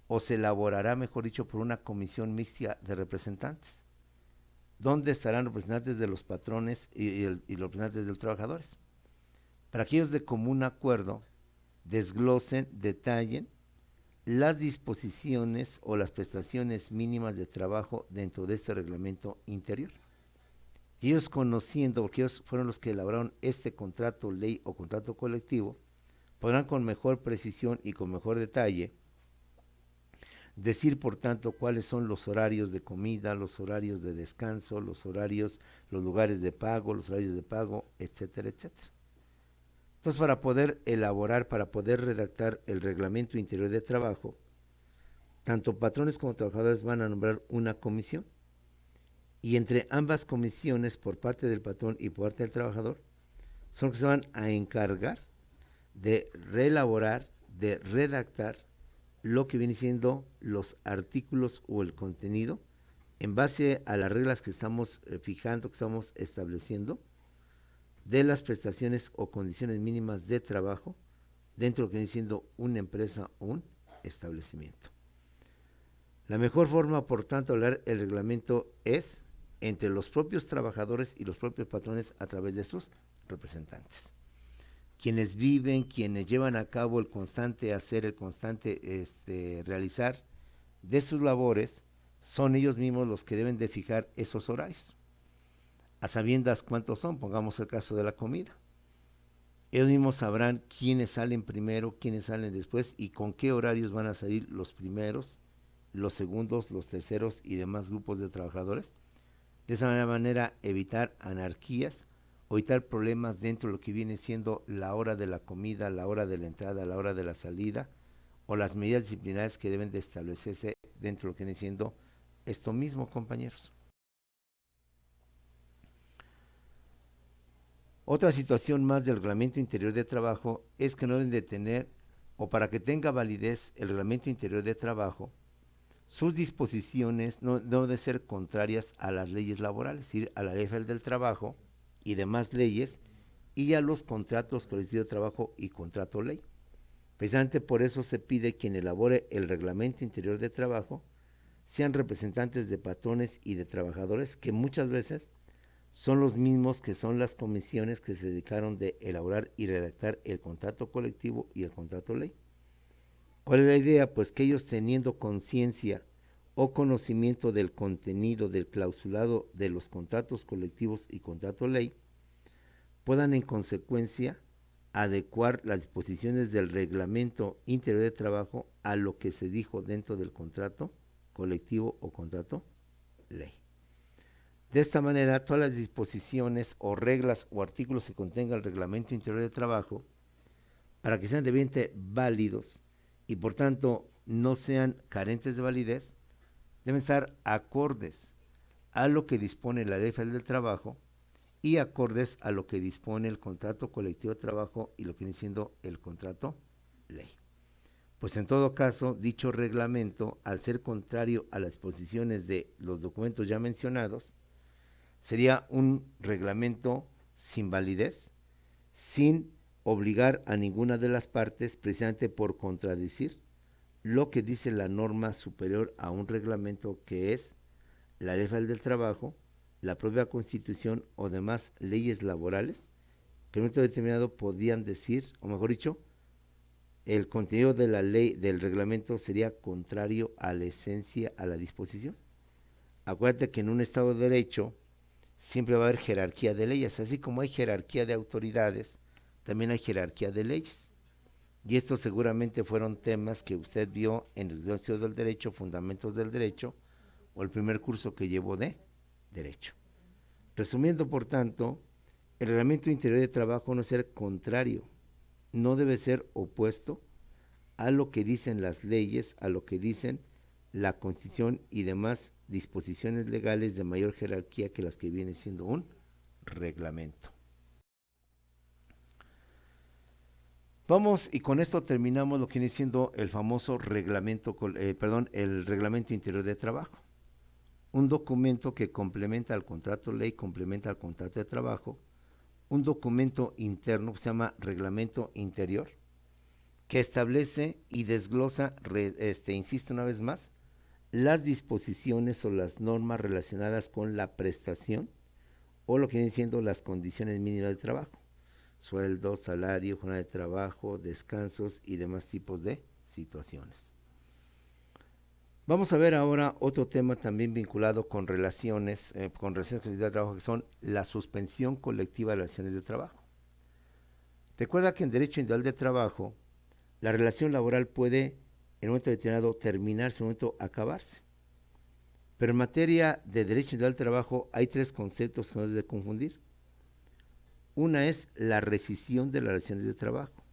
o se elaborará, mejor dicho, por una comisión mixta de representantes, donde estarán representantes de los patrones y los representantes de los trabajadores, para que ellos de común acuerdo desglosen, detallen las disposiciones o las prestaciones mínimas de trabajo dentro de este reglamento interior. Y ellos conociendo, porque ellos fueron los que elaboraron este contrato ley o contrato colectivo, podrán con mejor precisión y con mejor detalle decir, por tanto, cuáles son los horarios de comida, los horarios de descanso, los horarios, los lugares de pago, los horarios de pago, etcétera, etcétera. Entonces, para poder elaborar, para poder redactar el reglamento interior de trabajo, tanto patrones como trabajadores van a nombrar una comisión, y entre ambas comisiones, por parte del patrón y por parte del trabajador, son los que se van a encargar de reelaborar, de redactar lo que viene siendo los artículos o el contenido en base a las reglas que estamos fijando, que estamos estableciendo, de las prestaciones o condiciones mínimas de trabajo dentro de lo que viene siendo una empresa o un establecimiento. La mejor forma, por tanto, de hablar el reglamento es entre los propios trabajadores y los propios patrones a través de sus representantes. Quienes viven, quienes llevan a cabo el constante hacer, el constante realizar de sus labores, son ellos mismos los que deben de fijar esos horarios. A sabiendas cuántos son, pongamos el caso de la comida. Ellos mismos sabrán quiénes salen primero, quiénes salen después y con qué horarios van a salir los primeros, los segundos, los terceros y demás grupos de trabajadores. De esa manera evitar anarquías o evitar problemas dentro de lo que viene siendo la hora de la comida, la hora de la entrada, la hora de la salida o las medidas disciplinarias que deben de establecerse dentro de lo que viene siendo esto mismo, compañeros. Otra situación más del reglamento interior de trabajo es que no deben de tener, o para que tenga validez el reglamento interior de trabajo, sus disposiciones no deben ser contrarias a las leyes laborales, es decir, a la ley federal del trabajo y demás leyes, y a los contratos colectivos de trabajo y contrato ley. Precisamente por eso se pide quien elabore el reglamento interior de trabajo sean representantes de patrones y de trabajadores, que muchas veces son los mismos que son las comisiones que se dedicaron de elaborar y redactar el contrato colectivo y el contrato ley. ¿Cuál es la idea? Pues que ellos, teniendo conciencia o conocimiento del contenido del clausulado de los contratos colectivos y contrato ley, puedan en consecuencia adecuar las disposiciones del reglamento interior de trabajo a lo que se dijo dentro del contrato colectivo o contrato ley. De esta manera, todas las disposiciones o reglas o artículos que contenga el reglamento interior de trabajo, para que sean debidamente válidos y por tanto no sean carentes de validez, deben estar acordes a lo que dispone la Ley Federal del Trabajo y acordes a lo que dispone el contrato colectivo de trabajo y lo que viene siendo el contrato ley. pues en todo caso, dicho reglamento, al ser contrario a las disposiciones de los documentos ya mencionados, sería un reglamento sin validez, sin obligar a ninguna de las partes, precisamente por contradecir lo que dice la norma superior a un reglamento, que es la Ley Federal del Trabajo, la propia Constitución o demás leyes laborales, que en un momento determinado podían decir, o mejor dicho, el contenido de la ley, del reglamento, sería contrario a la esencia, a la disposición. Acuérdate que en un Estado de Derecho siempre va a haber jerarquía de leyes, así como hay jerarquía de autoridades, también hay jerarquía de leyes. Y estos seguramente fueron temas que usted vio en el estudio del derecho, fundamentos del derecho, o el primer curso que llevó de derecho. Resumiendo, por tanto, el reglamento interior de trabajo no es ser contrario, no debe ser opuesto a lo que dicen las leyes, a lo que dicen la Constitución y demás disposiciones legales de mayor jerarquía que las que viene siendo un reglamento. Vamos, y con esto terminamos lo que viene siendo el famoso reglamento, el reglamento interior de trabajo. Un documento que complementa al contrato ley, complementa al contrato de trabajo, un documento interno que se llama reglamento interior, que establece y desglosa, insisto una vez más, las disposiciones o las normas relacionadas con la prestación o lo que vienen siendo las condiciones mínimas de trabajo, sueldo, salario, jornada de trabajo, descansos y demás tipos de situaciones. Vamos a ver ahora otro tema también vinculado con relaciones colectivas de trabajo, que son la suspensión colectiva de relaciones de trabajo. Recuerda que en derecho individual de trabajo, la relación laboral puede en un momento determinado terminarse, en un momento acabarse. Pero en materia de derecho individual de trabajo hay tres conceptos que no debes de confundir. Una es la rescisión de las relaciones de trabajo.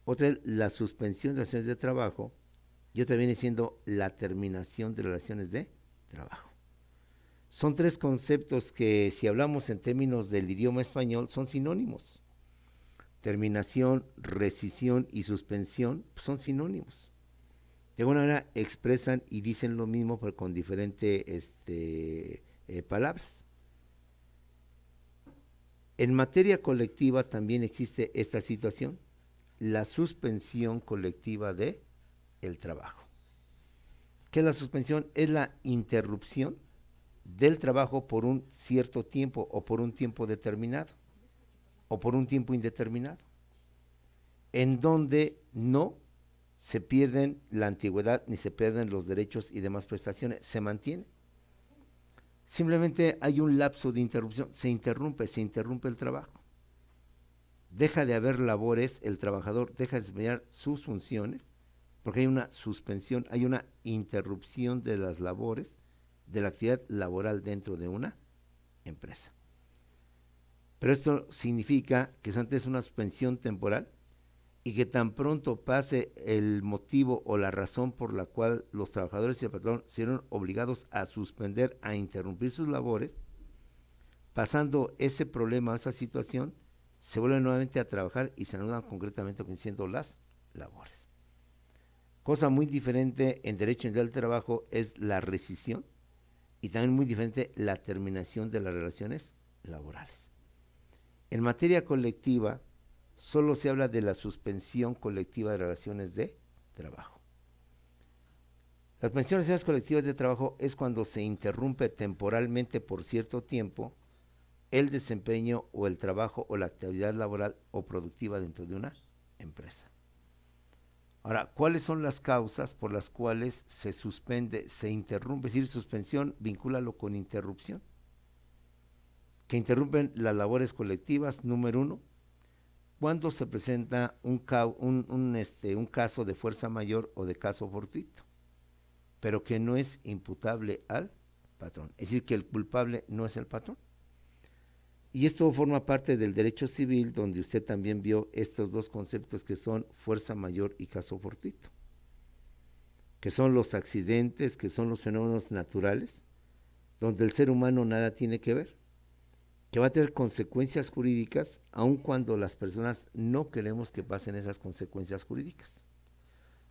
Otra es la suspensión de las relaciones de trabajo. Y otra viene siendo la terminación de las relaciones de trabajo. Son tres conceptos que, si hablamos en términos del idioma español, son sinónimos. Terminación, rescisión y suspensión son sinónimos. De alguna manera expresan y dicen lo mismo, pero con diferentes palabras. En materia colectiva también existe esta situación, la suspensión colectiva de el trabajo. ¿Qué es la suspensión? Es la interrupción del trabajo por un cierto tiempo o por un tiempo determinado o por un tiempo indeterminado, en donde no se pierden la antigüedad ni se pierden los derechos y demás prestaciones, se mantiene. Simplemente hay un lapso de interrupción, se interrumpe el trabajo. Deja de haber labores, el trabajador deja de desempeñar sus funciones, porque hay una suspensión, hay una interrupción de las labores, de la actividad laboral dentro de una empresa. Pero esto significa que antes es una suspensión temporal y que tan pronto pase el motivo o la razón por la cual los trabajadores y el patrón se vieron obligados a suspender, a interrumpir sus labores, pasando ese problema, esa situación, se vuelven nuevamente a trabajar y se anudan concretamente siendo las labores. Cosa muy diferente en derecho individual del trabajo es la rescisión y también muy diferente la terminación de las relaciones laborales. En materia colectiva, solo se habla de la suspensión colectiva de relaciones de trabajo. La suspensión de relaciones colectivas de trabajo es cuando se interrumpe temporalmente por cierto tiempo el desempeño o el trabajo o la actividad laboral o productiva dentro de una empresa. Ahora, ¿cuáles son las causas por las cuales se suspende, se interrumpe? Es decir, suspensión, vincúlalo con interrupción. Que interrumpen las labores colectivas, número uno, cuando se presenta un caso de fuerza mayor o de caso fortuito, pero que no es imputable al patrón. Es decir, que el culpable no es el patrón. Y esto forma parte del derecho civil, donde usted también vio estos dos conceptos que son fuerza mayor y caso fortuito, que son los accidentes, que son los fenómenos naturales, donde el ser humano nada tiene que ver, que va a tener consecuencias jurídicas, aun cuando las personas no queremos que pasen esas consecuencias jurídicas.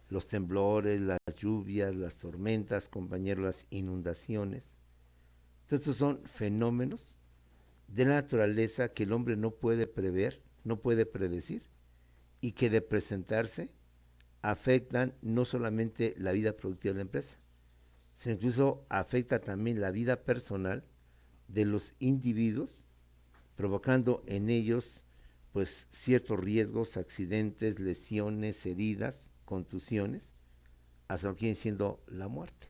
los temblores, las lluvias, las tormentas, compañeros, las inundaciones. Entonces, estos son fenómenos de la naturaleza que el hombre no puede prever, no puede predecir, y que de presentarse afectan no solamente la vida productiva de la empresa, sino incluso afecta también la vida personal de los individuos, provocando en ellos pues ciertos riesgos, accidentes, lesiones, heridas, contusiones, hasta lo que viene siendo la muerte.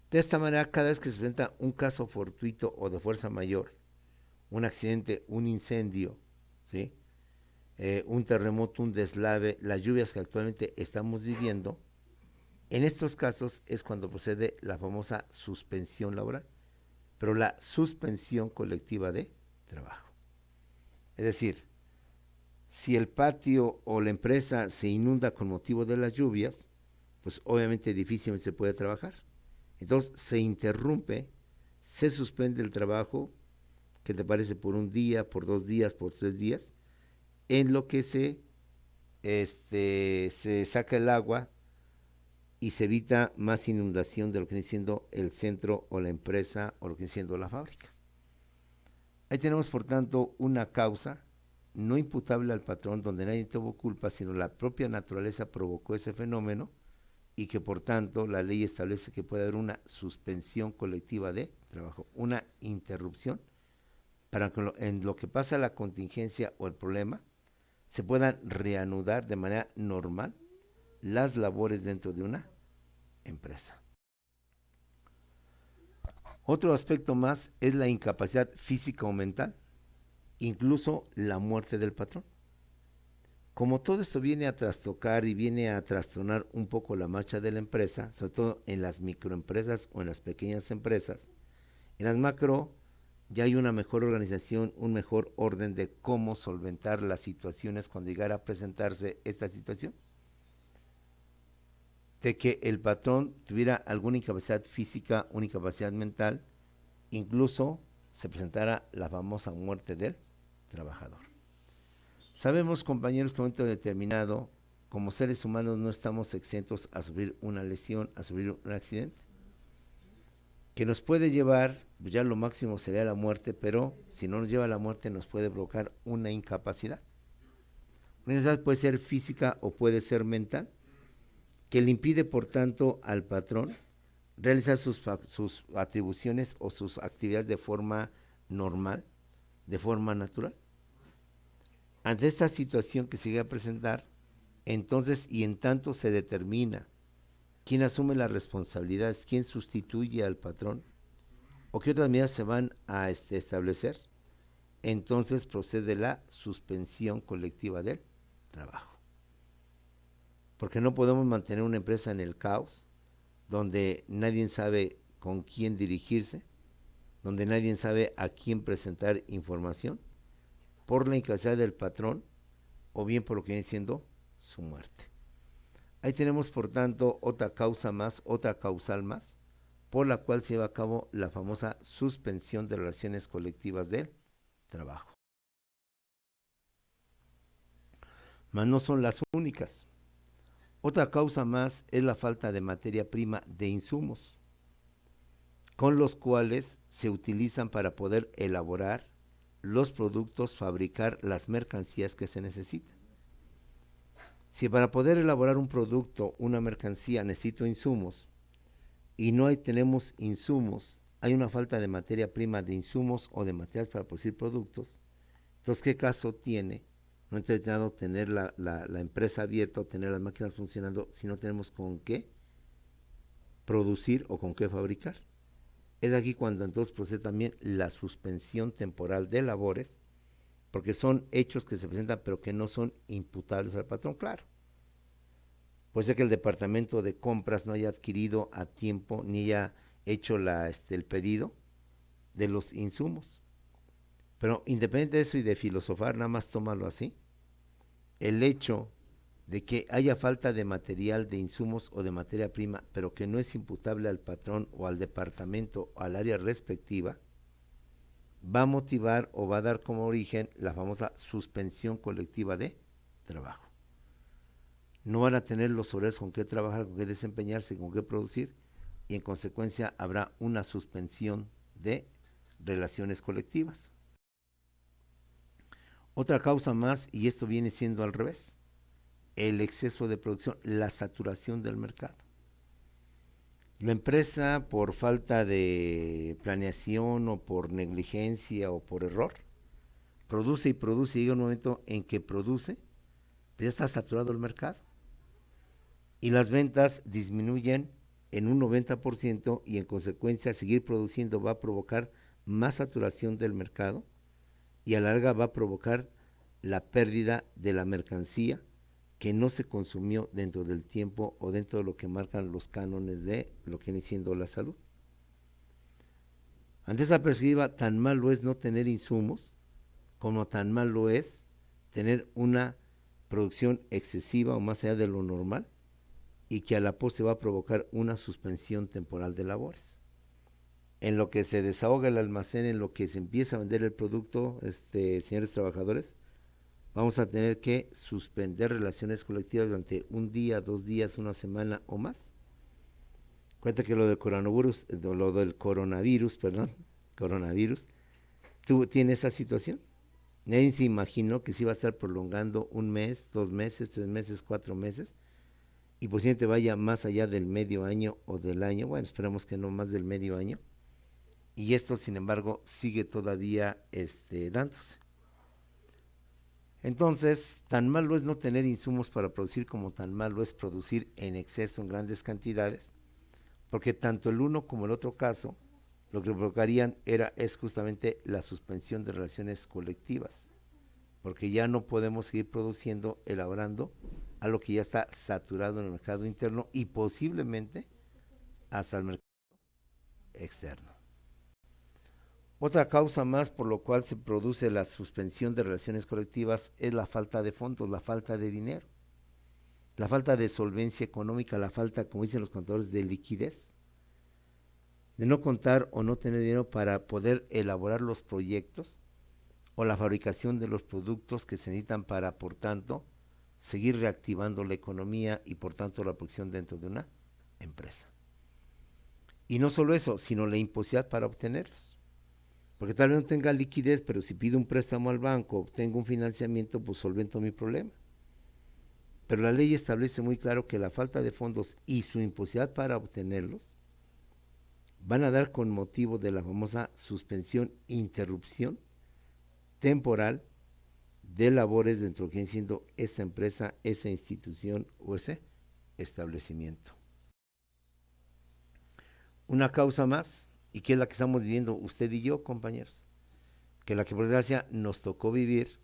De esta manera, cada vez que se presenta un caso fortuito o de fuerza mayor, un accidente, un incendio, ¿sí? Un terremoto, un deslave, las lluvias que actualmente estamos viviendo, en estos casos es cuando procede la famosa suspensión laboral, pero la suspensión colectiva de trabajo. Es decir, si el patio o la empresa se inunda con motivo de las lluvias, pues obviamente difícilmente se puede trabajar. Entonces se interrumpe, se suspende el trabajo, ¿qué te parece? Por un día, por 2 días, por 3 días, en lo que se saca el agua y se evita más inundación de lo que viene siendo el centro o la empresa o lo que viene siendo la fábrica. Ahí tenemos, por tanto, una causa no imputable al patrón, donde nadie tuvo culpa, sino la propia naturaleza provocó ese fenómeno, y que por tanto la ley establece que puede haber una suspensión colectiva de trabajo, una interrupción, para que en lo que pasa la contingencia o el problema se puedan reanudar de manera normal las labores dentro de una empresa. Otro aspecto más es la incapacidad física o mental, incluso la muerte del patrón. Como todo esto viene a trastocar y viene a trastornar un poco la marcha de la empresa, sobre todo en las microempresas o en las pequeñas empresas, en las macro ya hay una mejor organización, un mejor orden de cómo solventar las situaciones cuando llegara a presentarse esta situación, de que el patrón tuviera alguna incapacidad física, una incapacidad mental, incluso se presentara la famosa muerte del trabajador. Sabemos, compañeros, que en un momento determinado, como seres humanos, no estamos exentos a sufrir una lesión, a sufrir un accidente, que nos puede llevar, ya lo máximo sería la muerte, pero si no nos lleva a la muerte nos puede provocar una incapacidad. Una incapacidad puede ser física o puede ser mental, que le impide, por tanto, al patrón realizar sus atribuciones o sus actividades de forma normal, de forma natural. Ante esta situación que se llega a presentar, entonces y en tanto se determina quién asume las responsabilidades, quién sustituye al patrón o qué otras medidas se van a establecer, entonces procede la suspensión colectiva del trabajo. Porque no podemos mantener una empresa en el caos, donde nadie sabe con quién dirigirse, donde nadie sabe a quién presentar información, por la incapacidad del patrón o bien por lo que viene siendo su muerte. Ahí tenemos, por tanto, otra causa más, otra causal más, por la cual se lleva a cabo la famosa suspensión de relaciones colectivas del trabajo. Mas no son las únicas. Otra causa más es la falta de materia prima de insumos, con los cuales se utilizan para poder elaborar los productos, fabricar las mercancías que se necesitan. Si para poder elaborar un producto, una mercancía, necesito insumos, y tenemos insumos, hay una falta de materia prima de insumos o de materiales para producir productos, entonces, ¿qué caso tiene no determinado tener la empresa abierta o tener las máquinas funcionando si no tenemos con qué producir o con qué fabricar? Es aquí cuando entonces procede también la suspensión temporal de labores, porque son hechos que se presentan pero que no son imputables al patrón, claro. Puede ser que el departamento de compras no haya adquirido a tiempo ni haya hecho el pedido de los insumos. Pero independiente de eso y de filosofar, nada más tómalo así. El hecho de que haya falta de material, de insumos o de materia prima, pero que no es imputable al patrón o al departamento o al área respectiva, va a motivar o va a dar como origen la famosa suspensión colectiva de trabajo. no van a tener los horarios con qué trabajar, con qué desempeñarse, con qué producir, y en consecuencia habrá una suspensión de relaciones colectivas. Otra causa más, y esto viene siendo al revés, el exceso de producción, la saturación del mercado. La empresa, por falta de planeación o por negligencia o por error, produce y produce, y llega un momento en que produce, pero ya está saturado el mercado. Y las ventas disminuyen en un 90% y en consecuencia seguir produciendo va a provocar más saturación del mercado y a la larga va a provocar la pérdida de la mercancía que no se consumió dentro del tiempo o dentro de lo que marcan los cánones de lo que viene siendo la salud. Ante esa perspectiva, tan malo es no tener insumos como tan malo es tener una producción excesiva o más allá de lo normal y que a la postre va a provocar una suspensión temporal de labores. En lo que se desahoga el almacén, en lo que se empieza a vender el producto, señores trabajadores, vamos a tener que suspender relaciones colectivas durante un día, 2 días, una semana o más. Cuenta que lo del coronavirus, tiene esa situación. Nadie se imaginó que se iba a estar prolongando 1 mes, 2 meses, 3 meses, 4 meses, y posiblemente vaya más allá del medio año o del año. Bueno, esperamos que no más del medio año. Y esto, sin embargo, sigue todavía dándose. Entonces, tan malo es no tener insumos para producir como tan malo es producir en exceso en grandes cantidades, porque tanto el uno como el otro caso lo que provocarían es justamente la suspensión de relaciones colectivas, porque ya no podemos seguir produciendo, elaborando algo que ya está saturado en el mercado interno y posiblemente hasta el mercado externo. Otra causa más por lo cual se produce la suspensión de relaciones colectivas es la falta de fondos, la falta de dinero, la falta de solvencia económica, la falta, como dicen los contadores, de liquidez, de no contar o no tener dinero para poder elaborar los proyectos o la fabricación de los productos que se necesitan para, por tanto, seguir reactivando la economía y, por tanto, la producción dentro de una empresa. Y no solo eso, sino la imposibilidad para obtenerlos. Porque tal vez no tenga liquidez, pero si pido un préstamo al banco, obtengo un financiamiento, pues solvento mi problema. Pero la ley establece muy claro que la falta de fondos y su imposibilidad para obtenerlos van a dar con motivo de la famosa suspensión, interrupción temporal de labores dentro de lo que viene siendo esa empresa, esa institución o ese establecimiento. Una causa más, y que es la que estamos viviendo usted y yo, compañeros, que la que por desgracia nos tocó vivir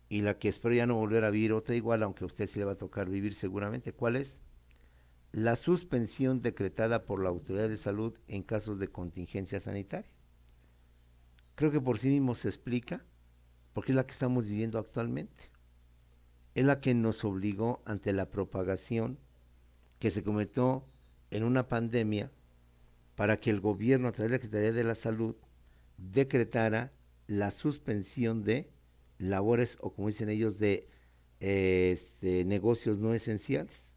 y la que espero ya no volver a vivir otra igual, aunque a usted sí le va a tocar vivir seguramente. ¿Cuál es? La suspensión decretada por la Autoridad de Salud en casos de contingencia sanitaria. Creo que por sí mismo se explica porque es la que estamos viviendo actualmente. Es la que nos obligó ante la propagación que se cometió en una pandemia para que el gobierno a través de la Secretaría de la Salud decretara la suspensión de labores o como dicen ellos de negocios no esenciales.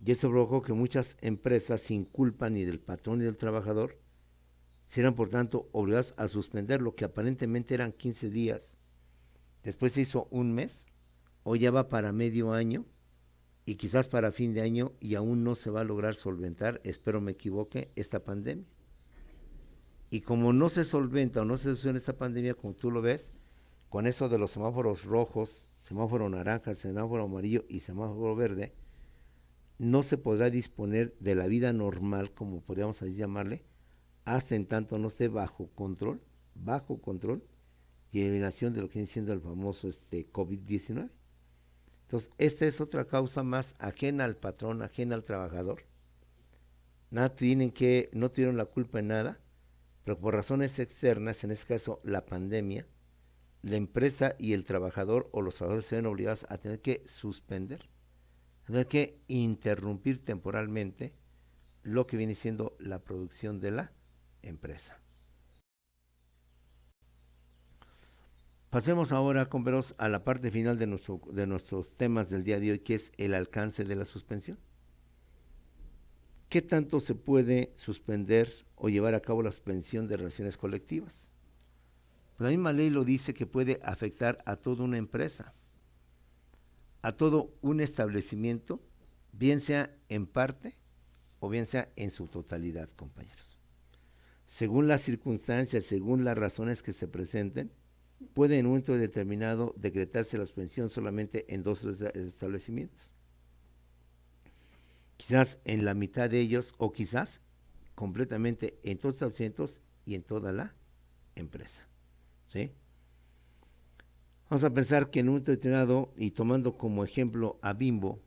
Y eso provocó que muchas empresas sin culpa ni del patrón ni del trabajador serán por tanto obligados a suspender lo que aparentemente eran 15 días. Después se hizo 1 mes, hoy ya va para medio año y quizás para fin de año y aún no se va a lograr solventar, espero me equivoque, esta pandemia. Y como no se solventa o no se soluciona esta pandemia, como tú lo ves, con eso de los semáforos rojos, semáforo naranja, semáforo amarillo y semáforo verde, no se podrá disponer de la vida normal, como podríamos así llamarle, hasta en tanto no esté bajo control y eliminación de lo que viene siendo el famoso COVID-19. Entonces, esta es otra causa más ajena al patrón, ajena al trabajador. No tuvieron la culpa en nada, pero por razones externas, en este caso la pandemia, la empresa y el trabajador o los trabajadores se ven obligados a tener que suspender, a tener que interrumpir temporalmente lo que viene siendo la producción de la empresa. Pasemos ahora, compañeros, a la parte final de nuestros temas del día de hoy, que es el alcance de la suspensión. ¿Qué tanto se puede suspender o llevar a cabo la suspensión de relaciones colectivas? Pues la misma ley lo dice, que puede afectar a toda una empresa, a todo un establecimiento, bien sea en parte o bien sea en su totalidad, compañeros. Según las circunstancias, según las razones que se presenten, puede en un momento determinado decretarse la suspensión solamente en 2 establecimientos. Quizás en la mitad de ellos, o quizás completamente en todos los establecimientos y en toda la empresa. ¿Sí? Vamos a pensar que en un momento determinado, y tomando como ejemplo a Bimbo,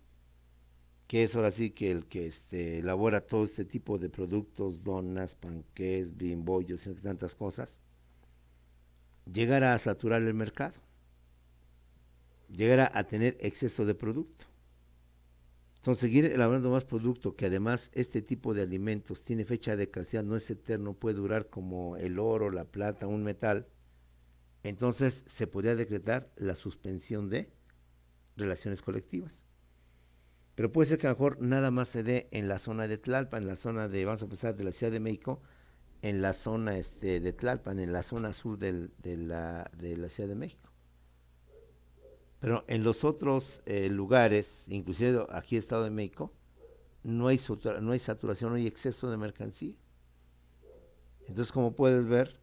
que es ahora sí que el que elabora todo este tipo de productos, donas, panqués, bimbollos y tantas cosas, llegara a saturar el mercado, llegara a tener exceso de producto. Entonces, seguir elaborando más producto, que además este tipo de alimentos tiene fecha de caducidad, no es eterno, puede durar como el oro, la plata, un metal, entonces se podría decretar la suspensión de relaciones colectivas. Pero puede ser que a lo mejor nada más se dé en la zona de Tlalpan, en la zona de, vamos a empezar, de la Ciudad de México, en la zona de Tlalpan, en la zona sur de la Ciudad de México. Pero en los otros lugares, inclusive aquí en Estado de México, no hay saturación, no hay exceso de mercancía. Entonces, como puedes ver,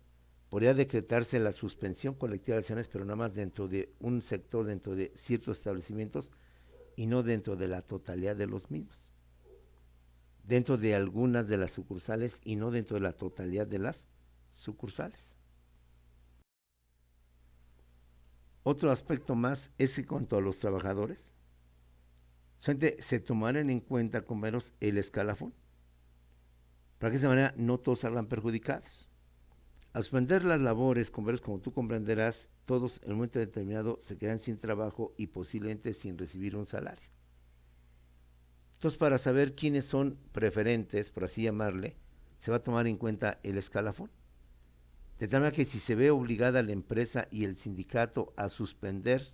podría decretarse la suspensión colectiva de acciones, pero nada más dentro de un sector, dentro de ciertos establecimientos, y no dentro de la totalidad de los mismos. Dentro de algunas de las sucursales y no dentro de la totalidad de las sucursales. Otro aspecto más es que cuanto a los trabajadores, se tomarán en cuenta, compañeros, el escalafón, para que de esa manera no todos salgan perjudicados. Al suspender las labores, compañeros, como tú comprenderás, todos en un momento determinado se quedan sin trabajo y posiblemente sin recibir un salario. Entonces, para saber quiénes son preferentes, por así llamarle, se va a tomar en cuenta el escalafón. De tal manera que si se ve obligada la empresa y el sindicato a suspender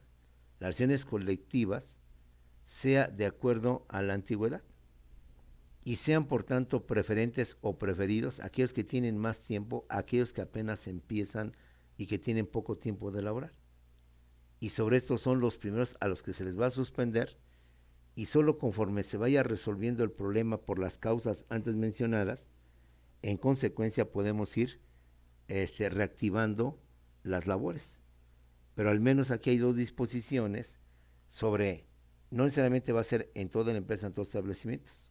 las acciones colectivas, sea de acuerdo a la antigüedad y sean por tanto preferentes o preferidos aquellos que tienen más tiempo, aquellos que apenas empiezan y que tienen poco tiempo de laborar. Y sobre estos son los primeros a los que se les va a suspender, y solo conforme se vaya resolviendo el problema por las causas antes mencionadas, en consecuencia podemos ir reactivando las labores. Pero al menos aquí hay 2 disposiciones sobre, no necesariamente va a ser en toda la empresa, en todos los establecimientos,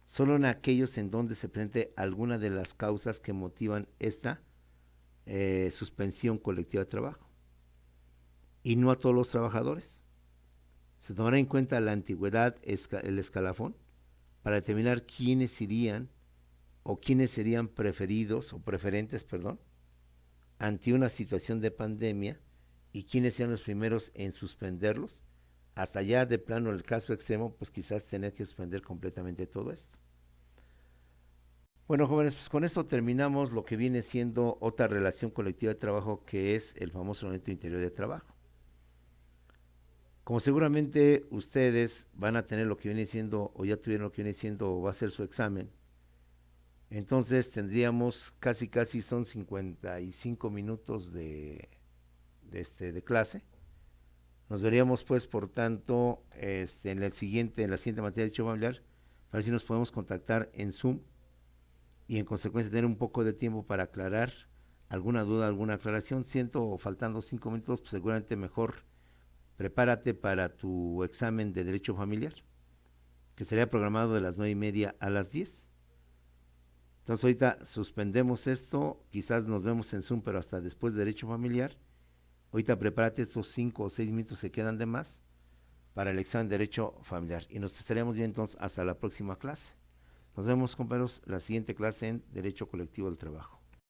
solo en aquellos en donde se presente alguna de las causas que motivan esta suspensión colectiva de trabajo, y no a todos los trabajadores. Se tomará en cuenta la antigüedad, el escalafón, para determinar quiénes irían o quiénes serían preferidos o preferentes, perdón, ante una situación de pandemia, y quiénes sean los primeros en suspenderlos, hasta ya de plano, en el caso extremo, pues quizás tener que suspender completamente todo esto. Bueno, jóvenes, pues con esto terminamos lo que viene siendo otra relación colectiva de trabajo, que es el famoso reglamento interior de trabajo. Como seguramente ustedes van a tener lo que viene siendo, o ya tuvieron lo que viene siendo, o va a ser su examen, entonces tendríamos casi son 55 minutos de clase. Nos veríamos pues, por tanto, en la siguiente materia de derecho familiar, a ver si nos podemos contactar en Zoom, y en consecuencia tener un poco de tiempo para aclarar alguna duda, alguna aclaración. Faltando 5 minutos, pues seguramente mejor prepárate para tu examen de derecho familiar, que sería programado de las 9:30 a las 10. Entonces ahorita suspendemos esto, quizás nos vemos en Zoom, pero hasta después de derecho familiar. Ahorita prepárate, estos 5 o 6 minutos se quedan de más para el examen de derecho familiar, y nos estaremos viendo entonces hasta la próxima clase. Nos vemos, compañeros, la siguiente clase en Derecho Colectivo del Trabajo.